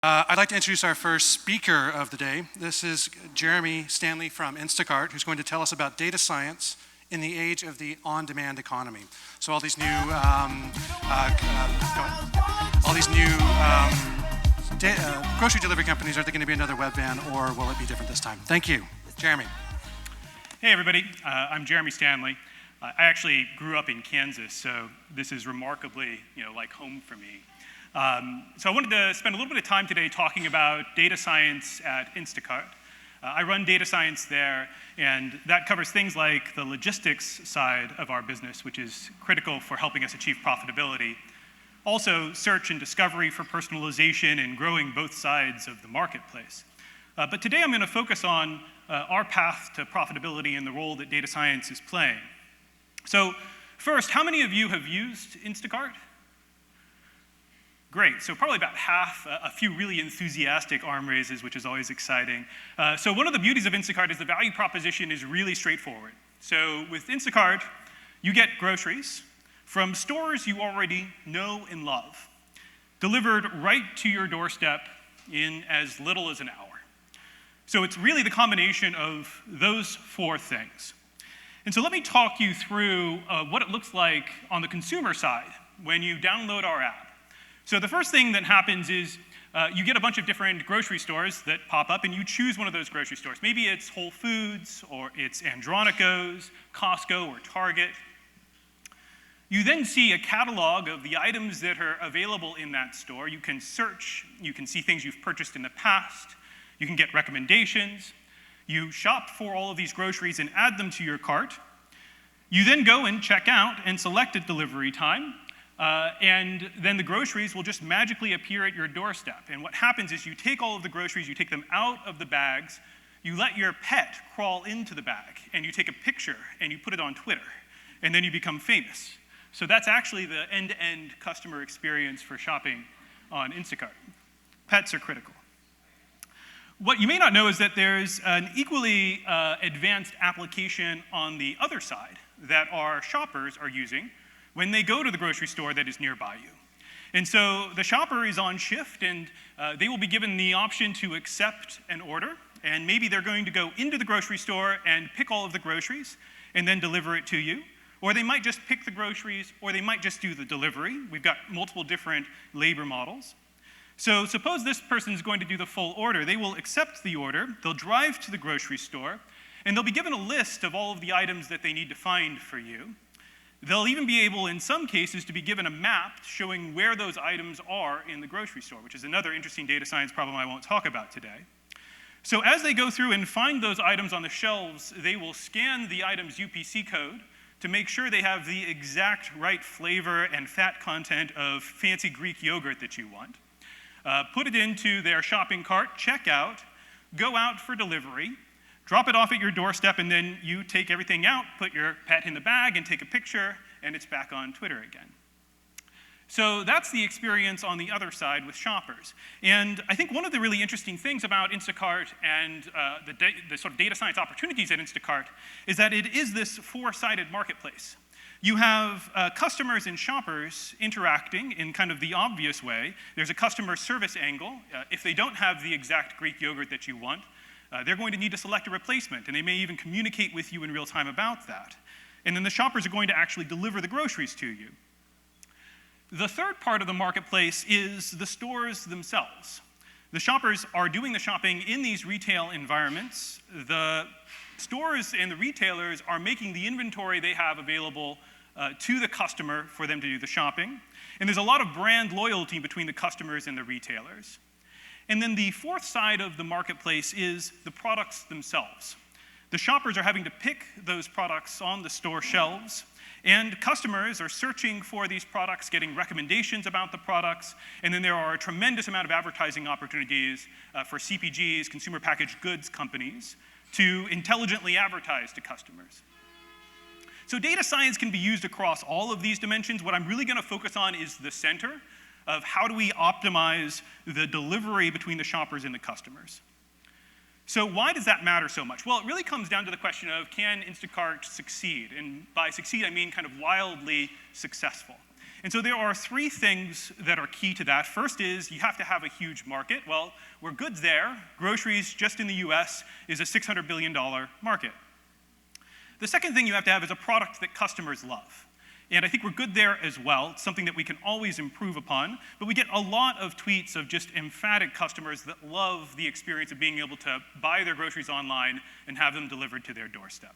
I'd like to introduce our first speaker of the day. This is Jeremy Stanley from Instacart, who's going to tell us about data science in the age of the on-demand economy. So all these new, grocery delivery companies, are they going to be another Webvan, or will it be different this time? Thank you, Jeremy. Hey everybody, I'm Jeremy Stanley. I actually grew up in Kansas, so this is remarkably, like home for me. So I wanted to spend a little bit of time today talking about data science at Instacart. I run data science there, and that covers things like the logistics side of our business, which is critical for helping us achieve profitability. Also, search and discovery for personalization and growing both sides of the marketplace. But today I'm going to focus on our path to profitability and the role that data science is playing. So first, how many of you have used Instacart? Great, so probably about half, a few really enthusiastic arm raises, which is always exciting. So one of the beauties of Instacart is the value proposition is really straightforward. So with Instacart, you get groceries from stores you already know and love, delivered right to your doorstep in as little as an hour. So it's really the combination of those four things. And so let me talk you through what it looks like on the consumer side when you download our app. So the first thing that happens is you get a bunch of different grocery stores that pop up, and you choose one of those grocery stores. Maybe it's Whole Foods, or it's Andronico's, Costco, or Target. You then see a catalog of the items that are available in that store. You can search, you can see things you've purchased in the past, you can get recommendations. You shop for all of these groceries and add them to your cart. You then go and check out and select a delivery time. And then the groceries will just magically appear at your doorstep. And what happens is you take all of the groceries, you take them out of the bags, you let your pet crawl into the bag, and you take a picture and you put it on Twitter, and then you become famous. So that's actually the end-to-end customer experience for shopping on Instacart. Pets are critical. What you may not know is that there's an equally advanced application on the other side that our shoppers are using when they go to the grocery store that is nearby you. And so the shopper is on shift, and they will be given the option to accept an order, and maybe they're going to go into the grocery store and pick all of the groceries and then deliver it to you. Or they might just pick the groceries, or they might just do the delivery. We've got multiple different labor models. So suppose this person is going to do the full order. They will accept the order, they'll drive to the grocery store, and they'll be given a list of all of the items that they need to find for you. They'll even be able, in some cases, to be given a map showing where those items are in the grocery store, which is another interesting data science problem I won't talk about today. So as they go through and find those items on the shelves, they will scan the item's UPC code to make sure they have the exact right flavor and fat content of fancy Greek yogurt that you want. Put it into their shopping cart, check out, go out for delivery, drop it off at your doorstep, and then you take everything out, put your pet in the bag, and take a picture, and it's back on Twitter again. So that's the experience on the other side with shoppers. And I think one of the really interesting things about Instacart and the sort of data science opportunities at Instacart is that it is this four-sided marketplace. You have customers and shoppers interacting in kind of the obvious way. There's a customer service angle. If they don't have the exact Greek yogurt that you want, they're going to need to select a replacement, and they may even communicate with you in real time about that. And then the shoppers are going to actually deliver the groceries to you. The third part of the marketplace is the stores themselves. The shoppers are doing the shopping in these retail environments. The stores and the retailers are making the inventory they have available to the customer for them to do the shopping. And there's a lot of brand loyalty between the customers and the retailers. And then the fourth side of the marketplace is the products themselves. The shoppers are having to pick those products on the store shelves, and customers are searching for these products, getting recommendations about the products, and then there are a tremendous amount of advertising opportunities for CPGs, consumer packaged goods companies, to intelligently advertise to customers. So data science can be used across all of these dimensions. What I'm really going to focus on is the center of how do we optimize the delivery between the shoppers and the customers. So why does that matter so much? Well, it really comes down to the question of, can Instacart succeed? And by succeed, I mean kind of wildly successful. And so there are three things that are key to that. First is you have to have a huge market. Well, we're good there. Groceries, just in the US, is a $600 billion market. The second thing you have to have is a product that customers love. And I think we're good there as well. It's something that we can always improve upon. But we get a lot of tweets of just emphatic customers that love the experience of being able to buy their groceries online and have them delivered to their doorstep.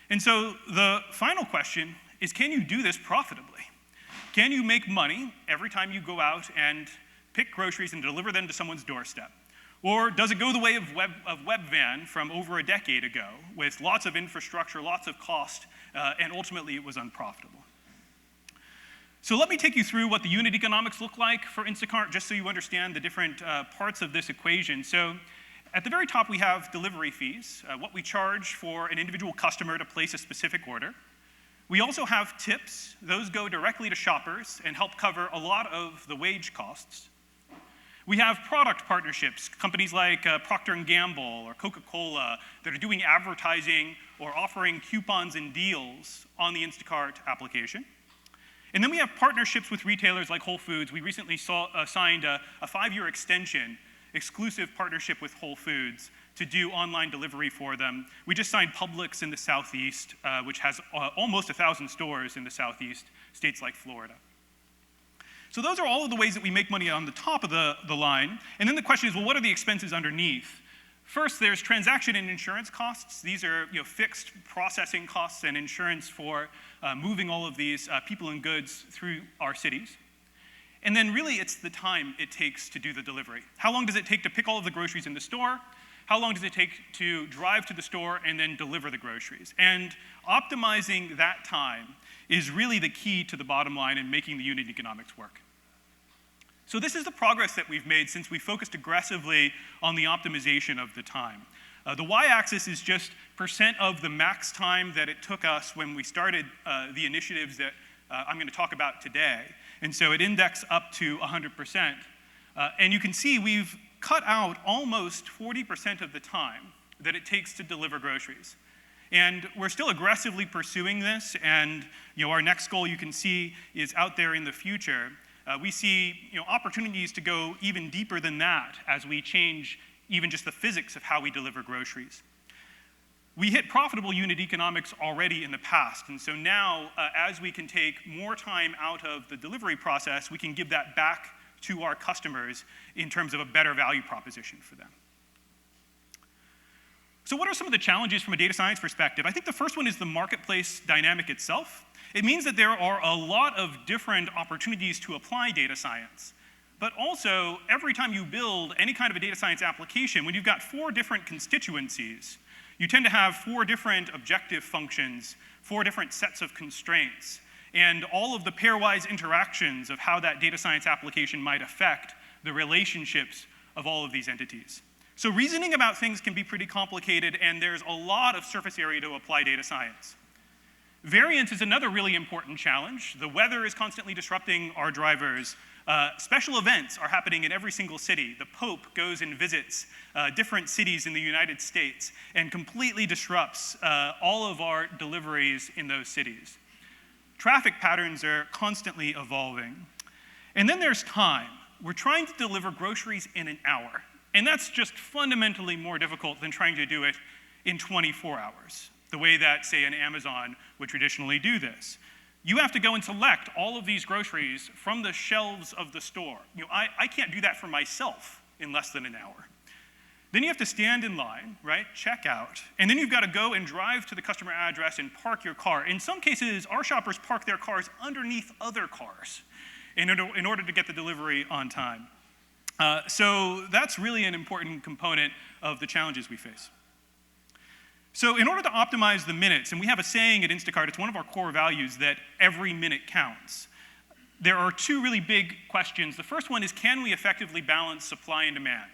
And so the final question is, can you do this profitably? Can you make money every time you go out and pick groceries and deliver them to someone's doorstep? Or does it go the way of Webvan from over a decade ago, with lots of infrastructure, lots of cost, and ultimately it was unprofitable? So let me take you through what the unit economics look like for Instacart, just so you understand the different parts of this equation. So at the very top, we have delivery fees, what we charge for an individual customer to place a specific order. We also have tips. Those go directly to shoppers and help cover a lot of the wage costs. We have product partnerships, companies like Procter & Gamble or Coca-Cola that are doing advertising or offering coupons and deals on the Instacart application. And then we have partnerships with retailers like Whole Foods. We recently signed a 5-year extension, exclusive partnership with Whole Foods to do online delivery for them. We just signed Publix in the Southeast, which has almost 1,000 stores in the Southeast, states like Florida. So those are all of the ways that we make money on the top of the line. And then the question is, well, what are the expenses underneath? First, there's transaction and insurance costs. These are fixed processing costs and insurance for moving all of these people and goods through our cities. And then really it's the time it takes to do the delivery. How long does it take to pick all of the groceries in the store? How long does it take to drive to the store and then deliver the groceries? And optimizing that time is really the key to the bottom line in making the unit economics work. So this is the progress that we've made since we focused aggressively on the optimization of the time. The y-axis is just percent of the max time that it took us when we started the initiatives that I'm going to talk about today. And so it indexed up to 100%. And you can see we've cut out almost 40% of the time that it takes to deliver groceries. And we're still aggressively pursuing this, and our next goal you can see is out there in the future. We see opportunities to go even deeper than that as we change even just the physics of how we deliver groceries. We hit profitable unit economics already in the past, and so now as we can take more time out of the delivery process, we can give that back to our customers in terms of a better value proposition for them. So what are some of the challenges from a data science perspective? I think the first one is the marketplace dynamic itself. It means that there are a lot of different opportunities to apply data science. But also, every time you build any kind of a data science application, when you've got 4 different constituencies, you tend to have 4 different objective functions, 4 different sets of constraints, and all of the pairwise interactions of how that data science application might affect the relationships of all of these entities. So reasoning about things can be pretty complicated, and there's a lot of surface area to apply data science. Variance is another really important challenge. The weather is constantly disrupting our drivers. Special events are happening in every single city. The Pope goes and visits different cities in the United States and completely disrupts all of our deliveries in those cities. Traffic patterns are constantly evolving. And then there's time. We're trying to deliver groceries in an hour. And that's just fundamentally more difficult than trying to do it in 24 hours, the way that, say, an Amazon would traditionally do this. You have to go and select all of these groceries from the shelves of the store. I can't do that for myself in less than an hour. Then you have to stand in line, right, check out, and then you've got to go and drive to the customer address and park your car. In some cases, our shoppers park their cars underneath other cars in order to get the delivery on time. So that's really an important component of the challenges we face. So in order to optimize the minutes, and we have a saying at Instacart, it's one of our core values that every minute counts. There are 2 really big questions. The first one is, can we effectively balance supply and demand?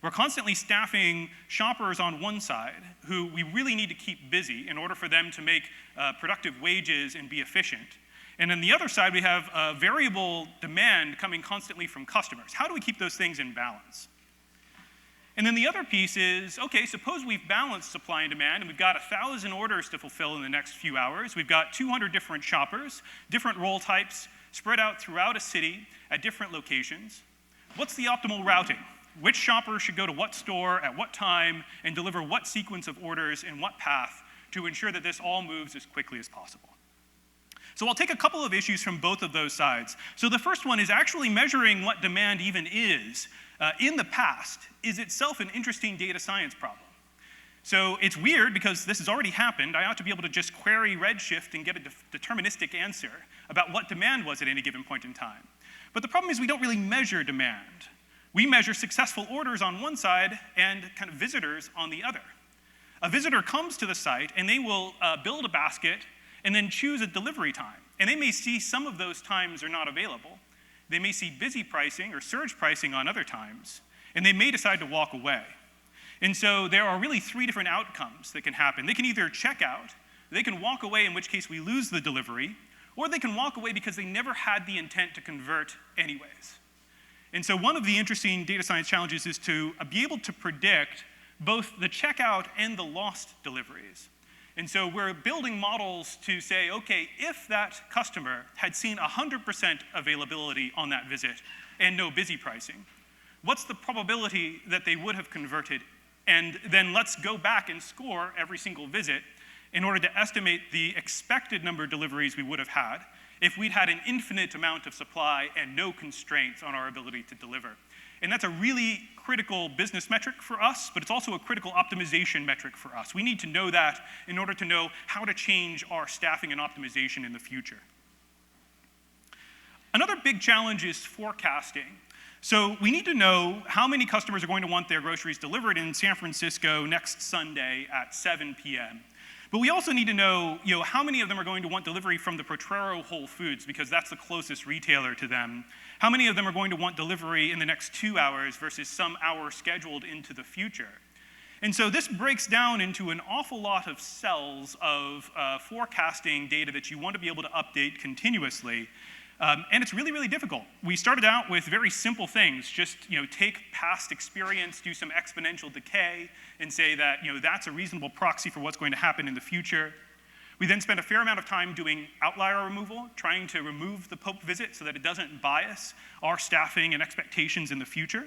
We're constantly staffing shoppers on one side who we really need to keep busy in order for them to make productive wages and be efficient. And on the other side, we have variable demand coming constantly from customers. How do we keep those things in balance? And then the other piece is, okay, suppose we've balanced supply and demand, and we've got 1,000 orders to fulfill in the next few hours. We've got 200 different shoppers, different role types, spread out throughout a city at different locations. What's the optimal routing? Which shopper should go to what store at what time and deliver what sequence of orders in what path to ensure that this all moves as quickly as possible? So I'll take a couple of issues from both of those sides. So the first one is actually measuring what demand even is. In the past, is itself an interesting data science problem. So it's weird because this has already happened. I ought to be able to just query Redshift and get a deterministic answer about what demand was at any given point in time. But the problem is we don't really measure demand. We measure successful orders on one side and kind of visitors on the other. A visitor comes to the site and they will build a basket and then choose a delivery time. And they may see some of those times are not available. They may see busy pricing or surge pricing on other times, and they may decide to walk away. And so there are really three different outcomes that can happen. They can either check out, they can walk away, in which case we lose the delivery, or they can walk away because they never had the intent to convert anyways. And so one of the interesting data science challenges is to be able to predict both the checkout and the lost deliveries. And so we're building models to say, okay, if that customer had seen 100% availability on that visit and no busy pricing, what's the probability that they would have converted? And then let's go back and score every single visit in order to estimate the expected number of deliveries we would have had if we'd had an infinite amount of supply and no constraints on our ability to deliver. And that's a really critical business metric for us, but it's also a critical optimization metric for us. We need to know that in order to know how to change our staffing and optimization in the future. Another big challenge is forecasting. So we need to know how many customers are going to want their groceries delivered in San Francisco next Sunday at 7 p.m. But we also need to know, how many of them are going to want delivery from the Potrero Whole Foods, because that's the closest retailer to them. How many of them are going to want delivery in the next 2 hours versus some hour scheduled into the future? And so this breaks down into an awful lot of cells of forecasting data that you want to be able to update continuously. And it's really, really difficult. We started out with very simple things. Just take past experience, do some exponential decay, and say that that's a reasonable proxy for what's going to happen in the future. We then spent a fair amount of time doing outlier removal, trying to remove the Pope visit so that it doesn't bias our staffing and expectations in the future.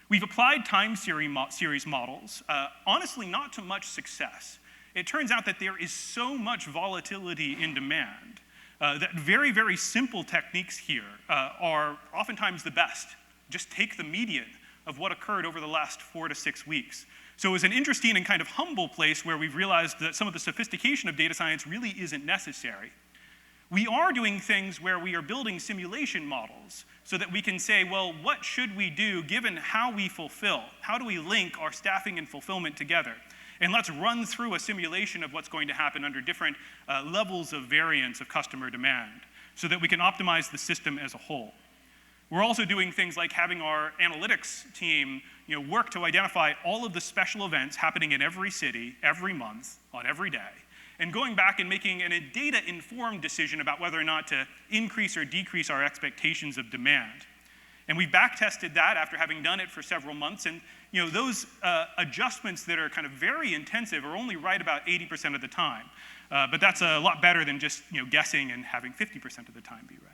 We've applied time series models, honestly not to much success. It turns out that there is so much volatility in demand that very, very simple techniques here are oftentimes the best. Just take the median of what occurred over the last 4 to 6 weeks. So it was an interesting and kind of humble place where we've realized that some of the sophistication of data science really isn't necessary. We are doing things where we are building simulation models so that we can say, well, what should we do given how we fulfill? How do we link our staffing and fulfillment together? And let's run through a simulation of what's going to happen under different levels of variance of customer demand so that we can optimize the system as a whole. We're also doing things like having our analytics team work to identify all of the special events happening in every city, every month, on every day, and going back and making a data-informed decision about whether or not to increase or decrease our expectations of demand. And we back-tested that after having done it for several months, and those adjustments that are kind of very intensive are only right about 80% of the time. But that's a lot better than just guessing and having 50% of the time be right.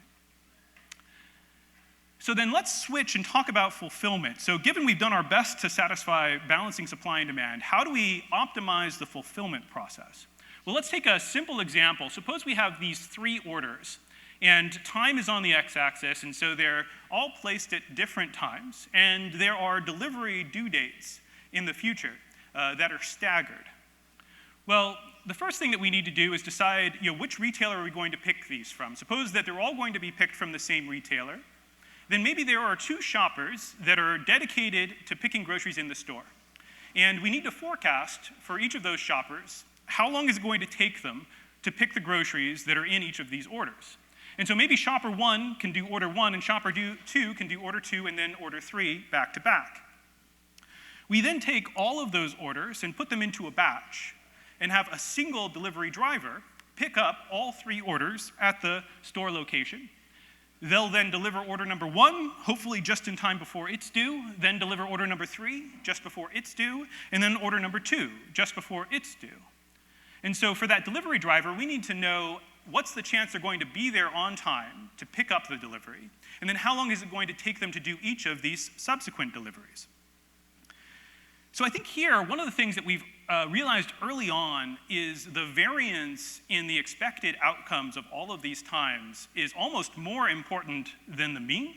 So then let's switch and talk about fulfillment. So given we've done our best to satisfy balancing supply and demand, how do we optimize the fulfillment process? Well, let's take a simple example. Suppose we have these 3 orders, and time is on the x-axis, and so they're all placed at different times, and there are delivery due dates in the future that are staggered. Well, the first thing that we need to do is decide which retailer are we going to pick these from. Suppose that they're all going to be picked from the same retailer. Then maybe there are 2 shoppers that are dedicated to picking groceries in the store. And we need to forecast for each of those shoppers how long is it going to take them to pick the groceries that are in each of these orders. And so maybe shopper 1 can do order 1, and shopper 2 can do order 2, and then order 3 back to back. We then take all of those orders and put them into a batch and have a single delivery driver pick up all 3 orders at the store location, They'll then deliver order number 1, hopefully just in time before it's due, then deliver order number 3, just before it's due, and then order number 2, just before it's due. And so for that delivery driver, we need to know what's the chance they're going to be there on time to pick up the delivery, and then how long is it going to take them to do each of these subsequent deliveries. So I think here, one of the things that we've realized early on is the variance in the expected outcomes of all of these times is almost more important than the mean.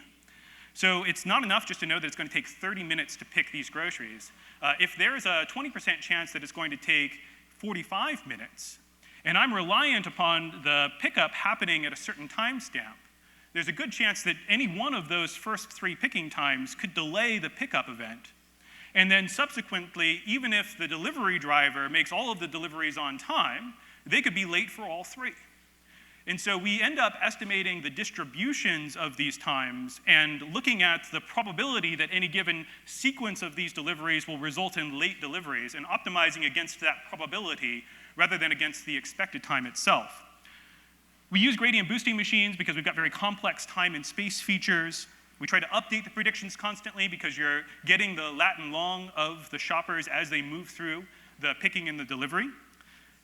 So it's not enough just to know that it's going to take 30 minutes to pick these groceries. If there's a 20% chance that it's going to take 45 minutes, and I'm reliant upon the pickup happening at a certain timestamp, there's a good chance that any one of those first 3 picking times could delay the pickup event. And then subsequently, even if the delivery driver makes all of the deliveries on time, they could be late for all 3. And so we end up estimating the distributions of these times and looking at the probability that any given sequence of these deliveries will result in late deliveries and optimizing against that probability rather than against the expected time itself. We use gradient boosting machines because we've got very complex time and space features. We try to update the predictions constantly because you're getting the lat and long of the shoppers as they move through the picking and the delivery.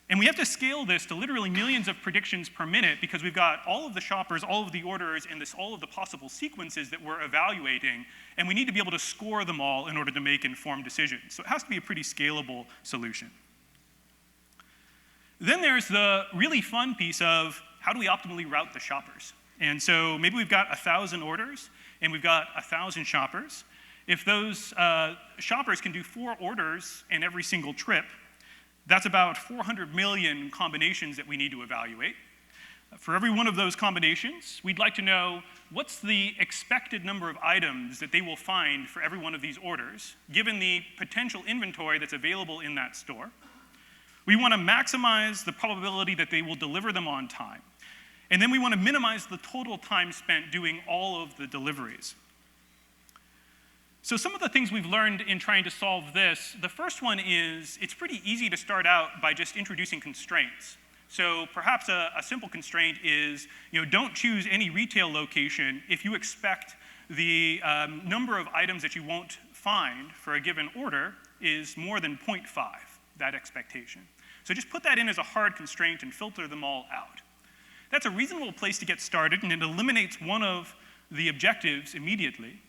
And we have to scale this to literally millions of predictions per minute because we've got all of the shoppers, all of the orders, and all of the possible sequences that we're evaluating, and we need to be able to score them all in order to make informed decisions. So it has to be a pretty scalable solution. Then there's the really fun piece of how do we optimally route the shoppers? And so maybe we've got 1,000 orders, and we've got 1,000 shoppers. If those shoppers can do 4 orders in every single trip, that's about 400 million combinations that we need to evaluate. For every one of those combinations, we'd like to know what's the expected number of items that they will find for every one of these orders, given the potential inventory that's available in that store. We want to maximize the probability that they will deliver them on time. And then we want to minimize the total time spent doing all of the deliveries. So some of the things we've learned in trying to solve this, the first one is it's pretty easy to start out by just introducing constraints. So perhaps a simple constraint is, don't choose any retail location if you expect the number of items that you won't find for a given order is more than 0.5, that expectation. So just put that in as a hard constraint and filter them all out. That's a reasonable place to get started, and it eliminates one of the objectives immediately.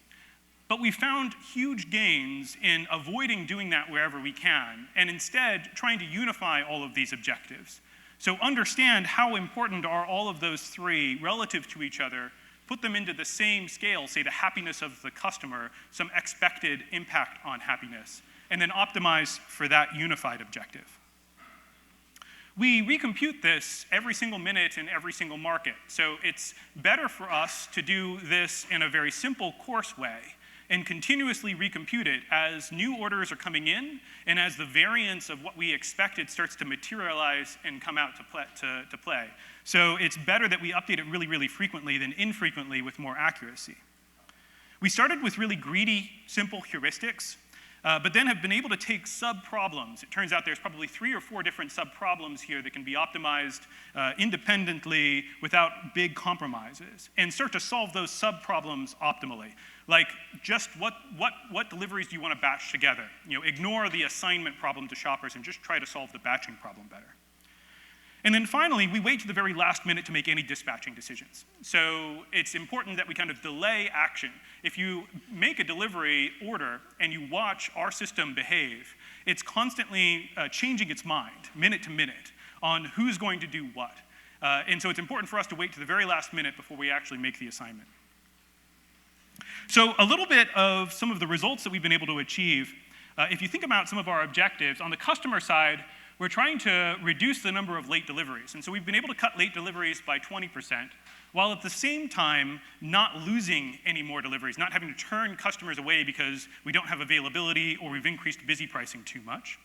But we found huge gains in avoiding doing that wherever we can, and instead trying to unify all of these objectives. So understand how important are all of those 3 relative to each other, put them into the same scale, say the happiness of the customer, some expected impact on happiness, and then optimize for that unified objective. We recompute this every single minute in every single market. So it's better for us to do this in a very simple coarse way and continuously recompute it as new orders are coming in and as the variance of what we expected starts to materialize and come out to play. So it's better that we update it really, really frequently than infrequently with more accuracy. We started with really greedy, simple heuristics, but then have been able to take sub-problems. It turns out there's probably 3 or 4 different sub-problems here that can be optimized independently without big compromises, and start to solve those sub-problems optimally. Like, just what deliveries do you want to batch together? Ignore the assignment problem to shoppers and just try to solve the batching problem better. And then finally, we wait to the very last minute to make any dispatching decisions. So it's important that we kind of delay action. If you make a delivery order and you watch our system behave, it's constantly changing its mind, minute to minute, on who's going to do what. And so it's important for us to wait to the very last minute before we actually make the assignment. So a little bit of some of the results that we've been able to achieve. If you think about some of our objectives, on the customer side, we're trying to reduce the number of late deliveries. And so we've been able to cut late deliveries by 20%, while at the same time not losing any more deliveries, not having to turn customers away because we don't have availability or we've increased busy pricing too much.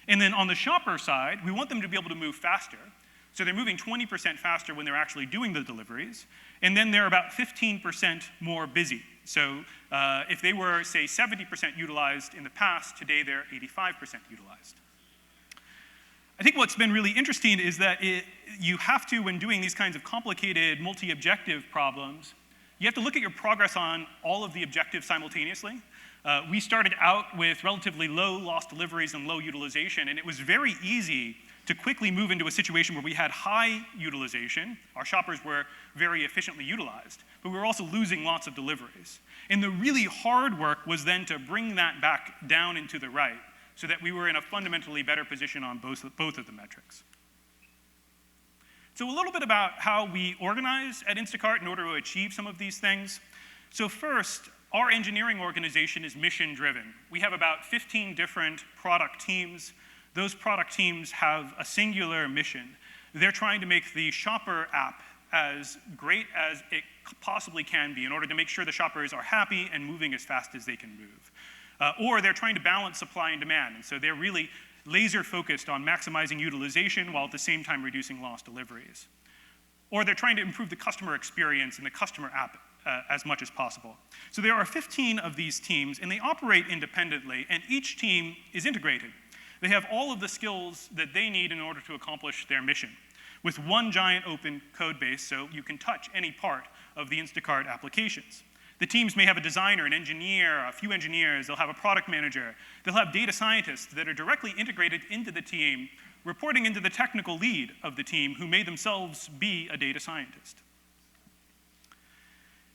And then on the shopper side, we want them to be able to move faster. So they're moving 20% faster when they're actually doing the deliveries. And then they're about 15% more busy. So if they were, say, 70% utilized in the past, today they're 85% utilized. I think what's been really interesting is that you have to, when doing these kinds of complicated multi-objective problems, you have to look at your progress on all of the objectives simultaneously. We started out with relatively low lost deliveries and low utilization, and it was very easy to quickly move into a situation where we had high utilization. Our shoppers were very efficiently utilized, but we were also losing lots of deliveries. And the really hard work was then to bring that back down into the right so that we were in a fundamentally better position on both of the metrics. So a little bit about how we organize at Instacart in order to achieve some of these things. So first, our engineering organization is mission-driven. We have about 15 different product teams. Those product teams have a singular mission. They're trying to make the shopper app as great as it possibly can be in order to make sure the shoppers are happy and moving as fast as they can move. Or they're trying to balance supply and demand, and so they're really laser-focused on maximizing utilization while at the same time reducing lost deliveries. Or they're trying to improve the customer experience in the customer app as much as possible. So there are 15 of these teams, and they operate independently, and each team is integrated. They have all of the skills that they need in order to accomplish their mission, with one giant open code base so you can touch any part of the Instacart applications. The teams may have a designer, an engineer, a few engineers, they'll have a product manager, they'll have data scientists that are directly integrated into the team, reporting into the technical lead of the team who may themselves be a data scientist.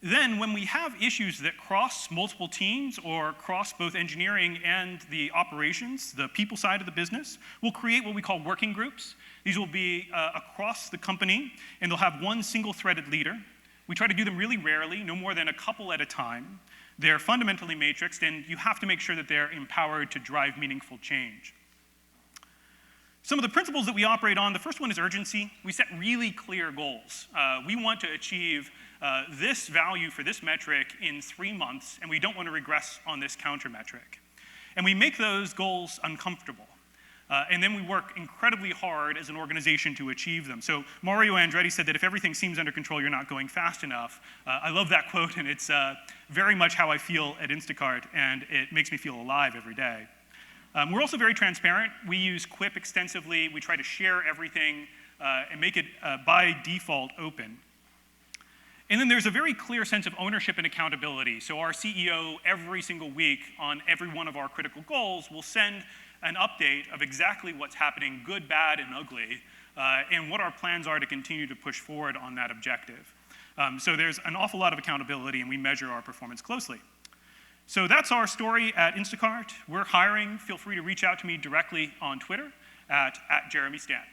Then, when we have issues that cross multiple teams or cross both engineering and the operations, the people side of the business, we'll create what we call working groups. These will be across the company, and they'll have one single-threaded leader. We try to do them really rarely, no more than a couple at a time. They're fundamentally matrixed, and you have to make sure that they're empowered to drive meaningful change. Some of the principles that we operate on, the first one is urgency. We set really clear goals. We want to achieve this value for this metric in 3 months, and we don't want to regress on this counter metric. And we make those goals uncomfortable. And then we work incredibly hard as an organization to achieve them. So Mario Andretti said that if everything seems under control, you're not going fast enough. I love that quote, and it's very much how I feel at Instacart, and it makes me feel alive every day. We're also very transparent. We use Quip extensively. We try to share everything and make it by default open. And then there's a very clear sense of ownership and accountability. So our CEO, every single week on every one of our critical goals, will send an update of exactly what's happening, good, bad, and ugly, and what our plans are to continue to push forward on that objective. So there's an awful lot of accountability, and we measure our performance closely. So that's our story at Instacart. We're hiring. Feel free to reach out to me directly on Twitter at @JeremyStan.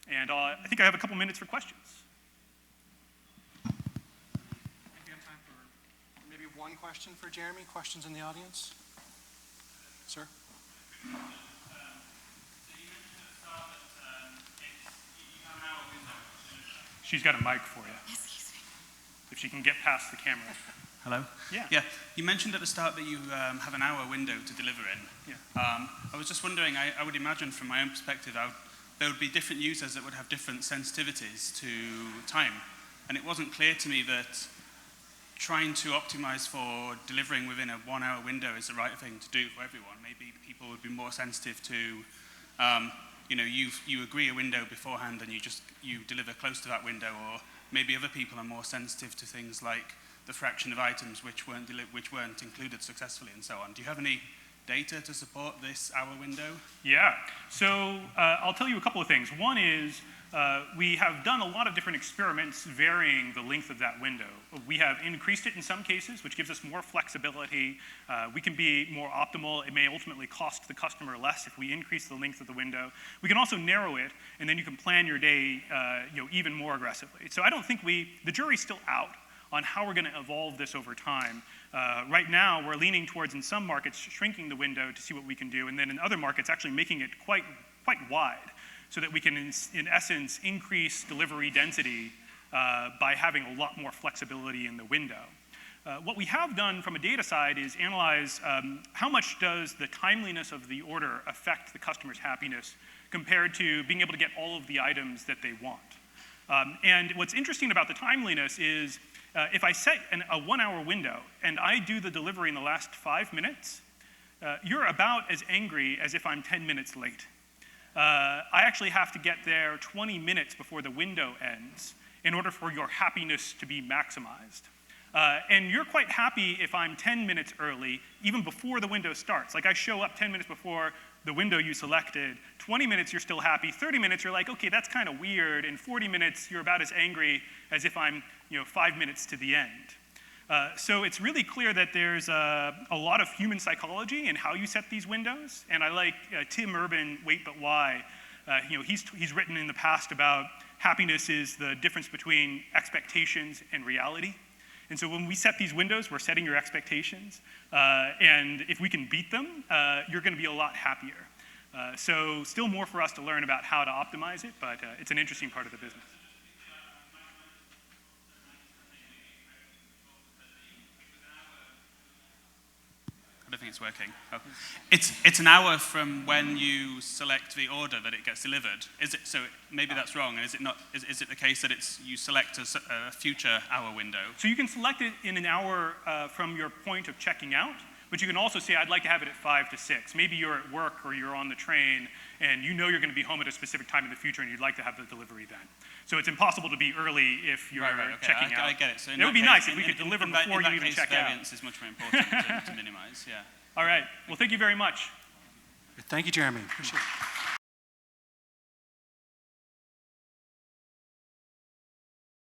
And I think I have a couple minutes for questions. I think we have time for maybe one question for Jeremy. Questions in the audience? Sir? She's got a mic for you. Excuse me. If she can get past the camera. Hello? Yeah. You mentioned at the start that you have an hour window to deliver in. Yeah. I was just wondering, I would imagine from my own perspective, there would be different users that would have different sensitivities to time. And it wasn't clear to me that trying to optimize for delivering within a 1 hour window is the right thing to do for everyone. Maybe people would be more sensitive to, you agree a window beforehand and you deliver close to that window, or maybe other people are more sensitive to things like the fraction of items which weren't included successfully and so on. Do you have any data to support this hour window? Yeah. So I'll tell you a couple of things. One is we have done a lot of different experiments varying the length of that window. We have increased it in some cases, which gives us more flexibility. We can be more optimal. It may ultimately cost the customer less if we increase the length of the window. We can also narrow it, and then you can plan your day even more aggressively. So I don't think the jury's still out on how we're going to evolve this over time. Right now, we're leaning towards, in some markets, shrinking the window to see what we can do, and then in other markets, actually making it quite wide, so that we can, in essence, increase delivery density by having a lot more flexibility in the window. What we have done from a data side is analyze how much does the timeliness of the order affect the customer's happiness compared to being able to get all of the items that they want. And what's interesting about the timeliness is if I set a 1 hour window and I do the delivery in the last 5 minutes, you're about as angry as if I'm 10 minutes late. I actually have to get there 20 minutes before the window ends in order for your happiness to be maximized. And you're quite happy if I'm 10 minutes early, even before the window starts. Like I show up 10 minutes before the window you selected. 20 minutes, you're still happy. 30 minutes, you're like, okay, that's kind of weird. And 40 minutes, you're about as angry as if I'm 5 minutes to the end. So it's really clear that there's a lot of human psychology in how you set these windows. And I like Tim Urban, Wait But Why. He's written in the past about happiness is the difference between expectations and reality. And so when we set these windows, we're setting your expectations. And if we can beat them, you're going to be a lot happier. So still more for us to learn about how to optimize it, but it's an interesting part of the business. I don't think it's working. Oh. It's an hour from when you select the order that it gets delivered. Is it? So maybe that's wrong. And is it not? Is it the case that you select a future hour window? So you can select it in an hour from your point of checking out, but you can also say, I'd like to have it at 5 to 6. Maybe you're at work or you're on the train, and you know you're going to be home at a specific time in the future, and you'd like to have the delivery then. So it's impossible to be early if you're checking out. I get it. So it would be nice if we could deliver before you even check out. Variance is much more important to minimize, yeah. All right. Well, thank you very much. Thank you, Jeremy. Appreciate it.